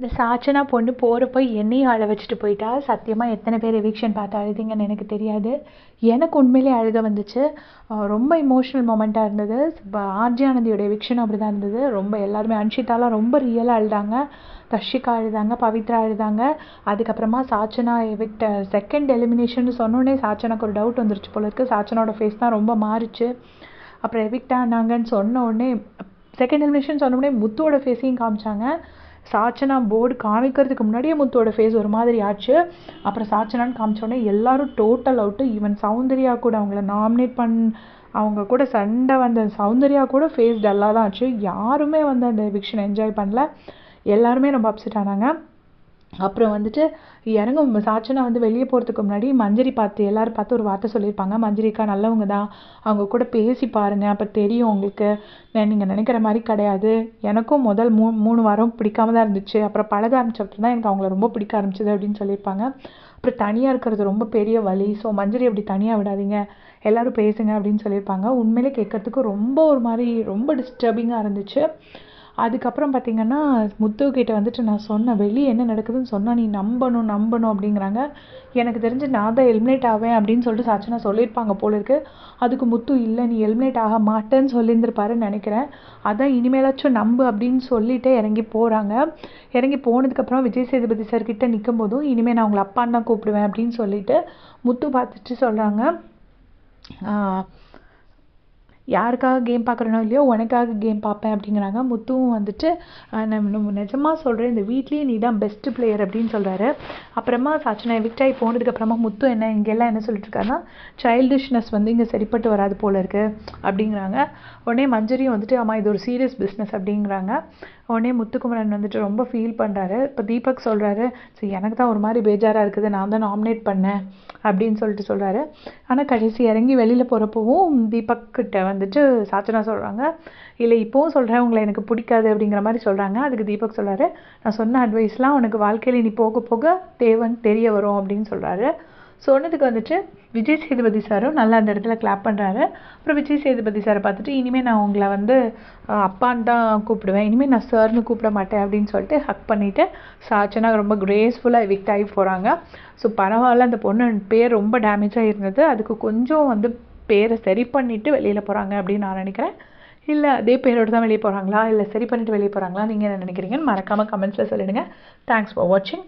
இந்த சாச்சனா பொண்ணு போகிறப்போ என்னையும் அழ வச்சுட்டு போயிட்டா. சத்தியமாக எத்தனை பேர் எவிக்ஷன் பார்த்து அழுதிங்கன்னு எனக்கு தெரியாது. எனக்கு உண்மையிலே அழுக வந்துச்சு. ரொம்ப இமோஷ்னல் மொமெண்ட்டாக இருந்தது. ஆர்ஜே ஆனந்தியோட எவிக்ஷன் அப்படி தான் இருந்தது. ரொம்ப எல்லாருமே அன்ஷிதாலாம் ரொம்ப ரியலாக அழுதாங்க. தர்ஷிகா அழுதாங்க, பவித்ரா அழுதாங்க. அதுக்கப்புறமா சாச்சனா எவிக்ட் செகண்ட் எலிமினேஷன் சொன்னோடனே சாச்சனாக்கு ஒரு டவுட் வந்துருச்சு போல இருக்குது. சாச்சனாவோட ஃபேஸ் தான் ரொம்ப மாறிச்சு. அப்புறம் எவிக்ட் ஆனாங்கன்னு சொன்ன உடனே செகண்ட் எலிமினேஷன் சொன்ன உடனே முத்துவோட ஃபேஸையும் காமிச்சாங்க. சாச்சனா போர்டு காமிக்கிறதுக்கு முன்னாடியே முத்தோட ஃபேஸ் ஒரு மாதிரி ஆச்சு. அப்புறம் சாச்சனான்னு காமிச்சோடனே எல்லாரும் டோட்டல் அவுட்டு. ஈவன் சௌந்தர்யா கூட அவங்கள நாமினேட் அவங்க கூட சண்டை வந்த சௌந்தர்யா கூட ஃபேஸ் டல்லாக தான் ஆச்சு. யாருமே வந்து அந்த எவிக்ஷன் என்ஜாய் பண்ணல. எல்லாருமே ரொம்ப அப்செட் ஆனாங்க. அப்புறம் வந்துட்டு சாச்சனா வந்து வெளியே போகிறதுக்கு முன்னாடி மஞ்சரி எல்லாரும் பார்த்து ஒரு வார்த்தை சொல்லியிருப்பாங்க. மஞ்சரிக்கா நல்லவங்க தான், அவங்க கூட பேசி பாருங்கள், அப்போ தெரியும் உங்களுக்கு, நீங்கள் நினைக்கிற மாதிரி கிடையாது. எனக்கும் முதல் 3 வாரம் பிடிக்காம தான் இருந்துச்சு, அப்புறம் பழக ஆரம்பிச்சப்பறம் தான் எனக்கு அவங்கள ரொம்ப பிடிக்க ஆரம்பிச்சது அப்படின்னு சொல்லியிருப்பாங்க. அப்புறம் தனியாக இருக்கிறது ரொம்ப பெரிய வலி, ஸோ மஞ்சரி அப்படி தனியாக விடாதீங்க, எல்லோரும் பேசுங்க அப்படின்னு சொல்லியிருப்பாங்க. உண்மையிலே கேட்கறதுக்கு ரொம்ப ஒரு மாதிரி ரொம்ப டிஸ்டர்பிங்காக இருந்துச்சு. அதுக்கப்புறம் பார்த்திங்கன்னா முத்துக்கிட்ட வந்துட்டு நான் சொன்னேன், வெளியே என்ன நடக்குதுன்னு சொன்னால் நீ நம்பணும் அப்படிங்கிறாங்க. எனக்கு தெரிஞ்சு நான் தான் எலிமினேட் ஆவேன் அப்படின்னு சொல்லிட்டு சாச்சனா சொல்லியிருப்பாங்க போல இருக்குது. அதுக்கு முத்து இல்லை நீ எலிமினேட் ஆக மாட்டேன்னு சொல்லியிருந்திருப்பாருன்னு நினைக்கிறேன். அதான் இனிமேலாச்சும் நம்பு அப்படின்னு சொல்லிட்டு இறங்கி போகிறாங்க. இறங்கி போனதுக்கப்புறம் விஜய் சேதுபதி சார்கிட்ட நிற்கும் போதும் இனிமேல் நான் உங்களை அப்பான்னு தான் கூப்பிடுவேன் அப்படின்னு சொல்லிட்டு முத்து பார்த்துட்டு சொல்கிறாங்க, யாருக்காக கேம் பார்க்குறனோ இல்லையோ உனக்காக கேம் பார்ப்பேன் அப்படிங்கிறாங்க. முத்துவும் வந்துட்டு நான் நிஜமாக சொல்கிறேன், இந்த வீட்லேயே நீ தான் பெஸ்ட்டு பிளேயர் அப்படின்னு சொல்கிறாரு. அப்புறமா சாச்சனா எவிக்ட் ஆகி போனதுக்கப்புறமா முத்து இங்கெல்லாம் என்ன சொல்லிட்டு இருக்காருன்னா, சைல்டிஷ்னஸ் வந்து இங்கே சரிப்பட்டு வராது போல இருக்குது அப்படிங்கிறாங்க. உடனே மஞ்சரியும் வந்துட்டு ஆமாம் இது ஒரு சீரியஸ் பிஸ்னஸ் அப்படிங்கிறாங்க. உடனே முத்துக்குமரன் வந்துட்டு ரொம்ப ஃபீல் பண்ணுறாரு. இப்போ தீபக் சொல்கிறாரு, சரி எனக்கு தான் ஒரு மாதிரி பேஜாராக இருக்குது, நான் தான் நாமினேட் பண்ணேன் அப்படின்னு சொல்லிட்டு சொல்கிறாரு. ஆனால் கடைசி இறங்கி வெளியில் போகிறப்பவும் தீபக் கிட்ட வந்துட்டு சாச்சனா சொல்கிறாங்க, இல்லை இப்போவும் சொல்கிறேன் உங்களை எனக்கு பிடிக்காது அப்படிங்கிற மாதிரி சொல்கிறாங்க. அதுக்கு தீபக் சொல்கிறாரு, நான் சொன்ன அட்வைஸ்லாம் உனக்கு வாழ்க்கையில் நீ போக போக தேவைன்னு தெரிய வரும் அப்படின்னு சொல்கிறாரு. சொன்னதுக்கு வந்துட்டு விஜய் சேதுபதி சாரும் நல்லா அந்த இடத்துல கிளாப் பண்ணுறாரு. அப்புறம் விஜய் சேதுபதி சாரை பார்த்துட்டு இனிமேல் நான் உங்களை வந்து அப்பான்னு தான் கூப்பிடுவேன், இனிமேல் நான் சார்னு கூப்பிட மாட்டேன் அப்படின்னு சொல்லிட்டு ஹக் பண்ணிவிட்டு சாச்சனா ரொம்ப கிரேஸ்ஃபுல்லாக எவிக்ட் ஆகி போகிறாங்க. ஸோ பரவாயில்ல, அந்த பொண்ணு பேர் ரொம்ப டேமேஜாக இருந்தது, அதுக்கு கொஞ்சம் வந்து பேரை சரி பண்ணிவிட்டு வெளியில் போகிறாங்க அப்படின்னு நான் நினைக்கிறேன். இல்லை அதே பேரோடு தான் வெளியே போகிறாங்களா, இல்லை சரி பண்ணிவிட்டு வெளியே போகிறாங்களா, நீங்கள் என்ன நினைக்கிறீங்கன்னு மறக்காமல் கமெண்ட்ஸில் சொல்லிடுங்க. தேங்க்ஸ் ஃபார் வாட்சிங்.